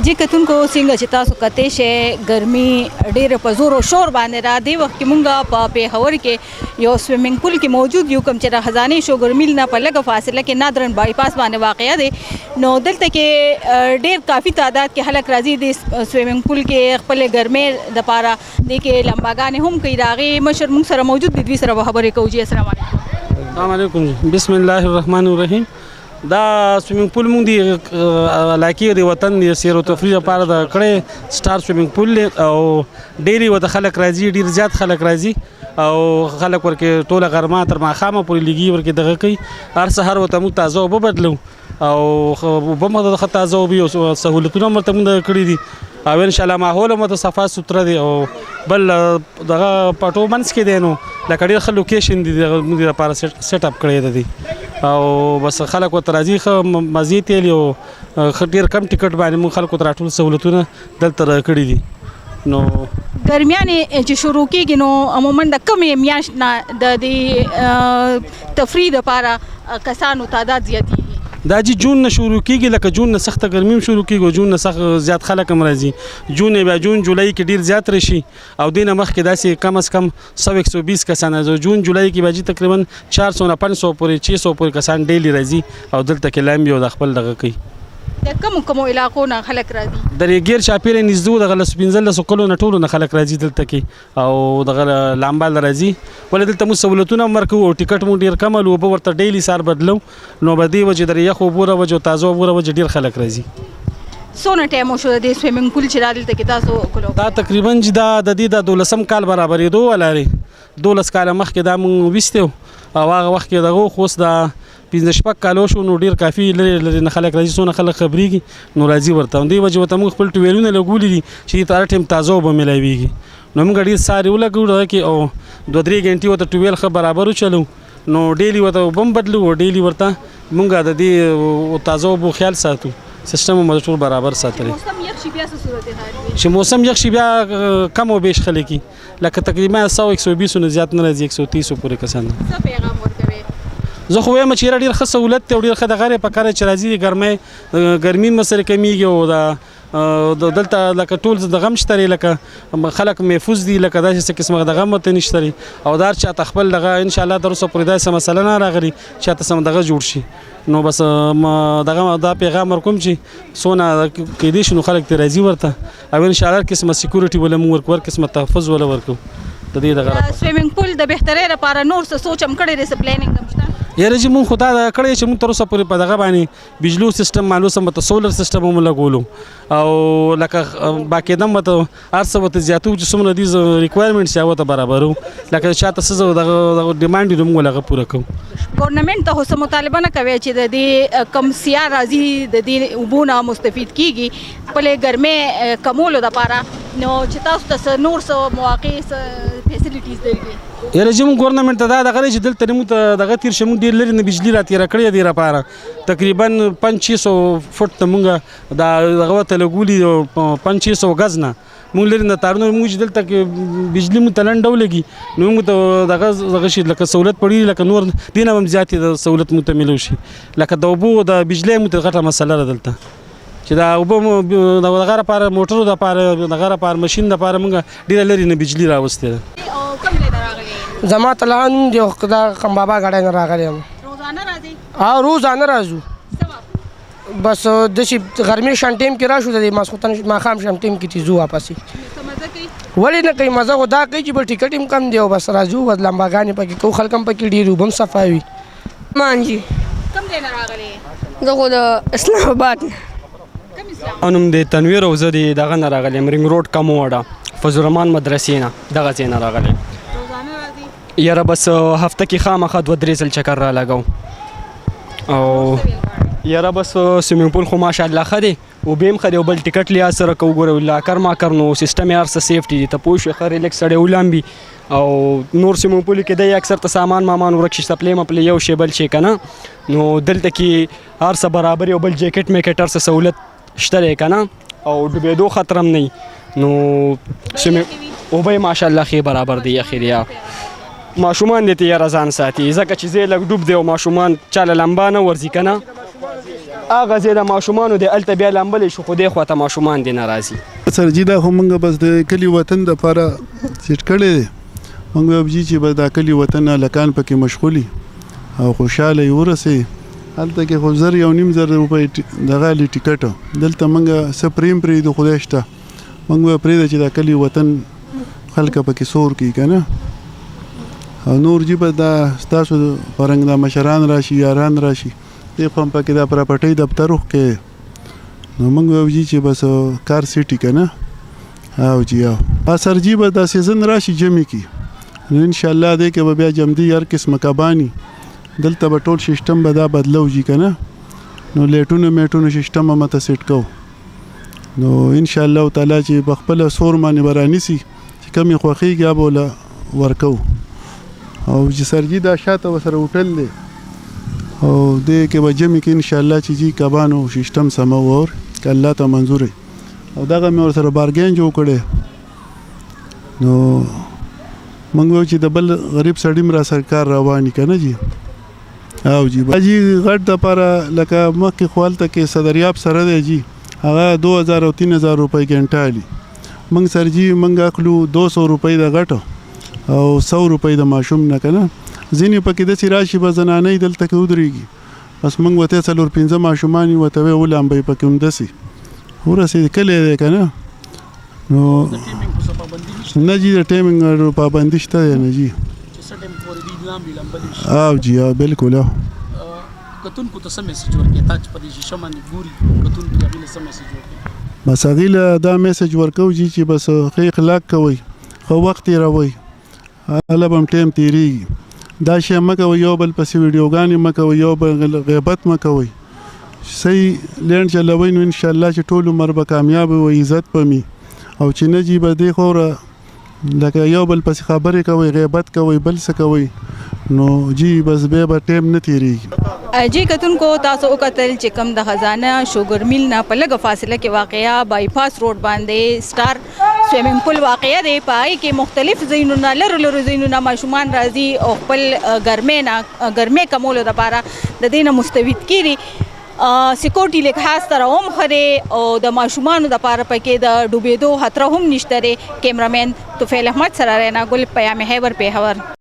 جی کتونکو څنګه چې تاسو کتې شئ ګرمي ډېره په زور او شور باندې را دی وخت کې مونږ په پیښور کې یو سویمنګ پول کې موجود یو کوم چې د خزانې شوګر میل نه په لږه فاصله کې نادرن بایپاس باندې واقع دی نو دلته کې ډېر کافي تعداد کې خلک راځي د سویمنګ پول کې خپل ګرمۍ دپاره دې کې لمباګانې هم کوي د هغې مشر مونږ سره موجود دي دوی سره به خبرې کوو. جی السلام علیکم. السلام علیکم. بسم الله الرحمن الرحیم. دا سویمنګ پول مونږ دی علاقې د وطن د سیر او تفریح لپاره د کړی سټار سویمنګ پول او ډېری ورته خلک راځي ډېر زیات خلک راځي او خلک ورکې ټوله غرمه تر ماښامه پورې لګي ورکې دغه کوي هر سهار ورته موږ تازه اوبه بدلو او اوبه هم ورته تازه اوبه او سهولتونه هم ورته موږ کړي دي او انشاءالله ماحول هم ورته صفا سوتره دی او بل دغه پټو منځ کې دی نو لکه ډېر ښه لوکیشن دي دغه موږ لپاره سیټ اپ کړی دی او بس خلک ورته راځي ښه مزې تیلي او ډېر کم ټکټ باندې موږ خلکو ته راټول سهولتونه دلته راکړي دي. نو ګرمیانې چې شروع کېږي نو عموما د کمې میاشت نه د دې تفریح دپاره کسانو تعداد زیاتېږي. دا جون نه شروع کېږي لکه جون نه سخته ګرمي هم شروع کېږي او جون نه سخت زیات خلک هم راځي جون بیا جون جولای کې ډېر زیات راشي او دې نه مخکې داسې کم از کم 100-120 کسان راځي جون جولای کې به تقریبا 400 نه 500 پورې 600 پورې کسان ډیلی راځي او دلته کې لامبي او د خپل دغه کوي. د کومو علاقو نه خلک راځي؟ د ریګیر چاپیره نږدې دغه 15 کلو نه ټولو نه خلک راځي دلته کې او دغه لامبال راځي ولې دلته مو سہولتونه هم ورکوو او ټیکټ مو ډېر کم او اوبه ورته ډیلی سار بدلو نو به دې وجې د یخ اوبو وجې او تازه اوبو وجې ډېر خلک راځي. څونه ټایم وشو د دې سویمنګ پول چې دلته کې تاسو کولو؟ دا تقریبا چې دا د دې د 12 کال برابرېدو ولري 12 کاله مخکې دا مونږ ویستو او هغه وخت کې دغه خو اوس د 15 کالو شو نو ډېر کافي لري نه خلک راځي څونه خلک خبرېږي نو راځي ورته دې وجې ورته موږ خپل ټویلونه لګولي دي چې دې ته هر ټایم تازه اوبه میلاویږي نو موږ ډېر ساري ولګوو دغه کې او 2-3 غنټې ورته ټویل ښه برابر وچلو نو ډیلی ورته اوبه هم بدلو او ډیلی ورته موږ د دې تازه اوبو خیال ساتو سیستم هم ټول برابر ساتلی. چې موسم یخ شي بیا کم او بیش خلک لکه تقریبا 100-120 نه زیات نه راځي 130 پورې کسان. څه پیغام ورکوي؟ زه خو وایم چې ډېر ښه سهولت دی او ډېر ښه دغه په کار چې راځي ګرمي مسله کمیږي او د دلته لکه ټول د غم شته لکه خلک محفوظ دي لکه داسې څه قسمه د غم ته نشته او دار چې تخپل دغه ان شاء الله درسه پرې داسې مسله نه راغلي چې تاسو دغه جوړ شي نو بس دغه دا پیغام ورکوم چې سونه کې دي شنو خلک ته راځي ورته او ان شاء الله قسمه سکیورټي ولا مو ور قسمه تحفظ ولا ورکو د دې دغه سویمنګ پول د بهترۍ لپاره نور څه سوچ هم کړی دی پلانینګ هم شته یاره چې مونږ خدا دا کړی چې مونږ تر اوسه پورې په دغه باندې بجلو سیستم مالو سم ته سولر سیستم هم لګولو او لکه باقاعده مته هر څه ورته زیاتو چې څومره دي ریکوایرمنټس یې ورته برابرو لکه شاته څه دغه ډیمانډ یې موږ لغه پوره کوو. ګورنمنټ ته اوس مطالبه نه کوي چې د دې کم سیار راځي د دې اوبو نه مستفید کیږي خپلې ګرمۍ کمولو دپاره نو چې تاسو ته نور څه مواقع فیسیلیټیز درکړي؟ یاره چې موږ ګورنمنټ ته دا دغه چې دلته موږ دغه تیر شو موږ ډېر لرې نه بجلي را تېره کړې دې لپاره تقریبا 500 فوټ ته موږ دا دغه ورته لګولي 500 غز نه موږ لرې نه تارونه موږ چې دلته کې بجلي موږ ته لنډ ولګي نو موږ ته دغه شي لکه سهولت پړي لکه نور دې نه هم زیاتې د سهولت موږ ته میلو شي لکه د اوبو د بجلۍ موږ ته غټه مسله ده دلته چې دا اوبه دغه لپاره موټرو دپاره دغه لپاره ماشین دپاره موږ ډېره لرې نه بجلي راوستې ده. زما طلعان دی دا قم بابا غړای نه راغلی یم. روزانه راځي؟ ها روزانه راځو بس د شي ګرمي شان ټیم کې راشو د ماسختن ماخام شان ټیم کې تیزو واپس ولې نه کوي مزه خدا کوي چې په ټیکټ هم کم دی او بس راځو ود لمباګانې پکې کو خلکم پکې ډیر وبم صفاوي. مانجی کوم دی نه راغلی؟ زه خو د اسلام آباد انم د تنویر او زه دغه نه راغلی رنګ روډ کموډه فضل الرحمن مدرسې نه دغه ځای نه راغلی. یاره بس هفته کې خامخا 2-3 ځل چکر را لګو او یاره بس سویمنګ پول خو ماشاءالله ښه دی اوبه هم ښه دی او بل ټیکټ لحاظ سره که وګورئ لاکر ماکر نو سیسټم یې هر څه سیفټي دی ته پوه شوې ښه ریلیکس سړی ولامبي او نور سویمنګ پول کې دی اکثر ته سامان مامان ورک شي سپلی مپلی یو شی بل شی که نه نو دلته کې هر څه برابر یو بل جیکټ میکټ هر څه سهولت شته دی که نه او ډوبېدو خطر هم نه نو اوبه یې ماشاءالله ښې برابر دی یخې دی ماشومان دې ته یاره ځان ساتي ځکه چې ځای لږ ډوب دی او ماشومان چاله لمبا نه ورځي که نه هغه ځای د ماشومانو دی هلته بیا لامبلی شو خو دې خواته ماشومان دی نه راځي سرجي دا خو موږ بس د کلي وطن دپاره سیټ کړی دی موږ وبجي چې به دا کلي وطن هلکان پکې مشغولي او خوشحاله یې ورسوي هلته کې خو 1.5 روپۍ دغه علي ټیکټ دلته موږ څه پرېم پرېږدو خدای شته موږ به پرېږده چې دا کلي وطن خلکه پکې سور کړي که نه او نور جي به دا ستاسو فرنګ دا مشران راشي یاران راشي دې خو هم پکې دا پراپرټۍ دفتر وښکې نو موږ به وجي چې بس کار سیټي که نه او جي او سرجي به دا سیزن راشي جمع کي نو انشاءالله دې کې به بیا جمدي هر قسمه کباني دلته به ټول سیسټم به دا بدلو جي که نه نو لیټونو میټونو سیسټم به مته سیټ کوو نو انشاءالله تعالی چې په خپله سور باندې به رانیسي چې کم یې خوښېږي هغه به ورله ورکوو او چې سرجي دا شاته ورسره هوټل دی او دې کې به جمع کې انشاءالله چې جي کبانو سیسټم سمو اور که الله ته منظور وي او دغه مې ورسره بارګین جوړ کړی نو موږ وایو چې د بل غریب سړي م راسره کار روان وي که نه جي او جي جي غټ دپاره لکه مخکې خو هلته کې صدریاب سره دی جي هغه 2000 او 3000 روپۍ ګنټه علي موږ سره جي موږ اخلو 200 روپۍ د غټو او 100 روپۍ د ماشوم نه که نه ځینې پکې داسې راشي به زنانۍ دلته کې ودرېږي بس موږ ورته 4-5 ماشومان یې ورته وایو ولامبئ پکې همداسې ورسېد کلی دی که نه نو نه جي د ټایمنګ پابندي شته دی نه جي او جي او بالکل او کتونکو ته څه میسج ورکړې تا چې په دې شیشه باندې ګوري کتونکو ته هغې له څه میسج ورکړې بس هغې له دا میسج ورکوو جي چې بس ښه اخلاق کوئ ښه وخت تېروئ هله به هم ټایم تېرېږي دا شی مه کوئ یو بل پسې ویډیوګانې مه کوئ یو بل غیبت مه کوئ صحیح لینډ چلوئ نو انشاءالله چې ټول عمر به کامیاب وي عزت به مي او چې نه جي به دې خوره لکه یو بل پسې خبرې کوئ غیبت کوئ بل څه کوئ نو جی بس بیا به ټایم نه تېرېږي جی کتونکو تاسو وکتل چې کوم د خزانه شوګر میل نه په لږه فاصله کې واقعه بایپاس روډ باندې سټار سویمنګ پول واقعه دی په هغې کې مختلف ځایونو لرو ځایونو ماشومان راځي او خپل ګرمۍ کمولو دپاره د دې نه مستفید کېږي سکیورټي لحاظ سره هم ښه دی او د ماشومانو دپاره پکې د ډوبېدو خطره هم نشته دی کیمرامین توفیل احمد سره رینا ګل پیام خیبر پېښور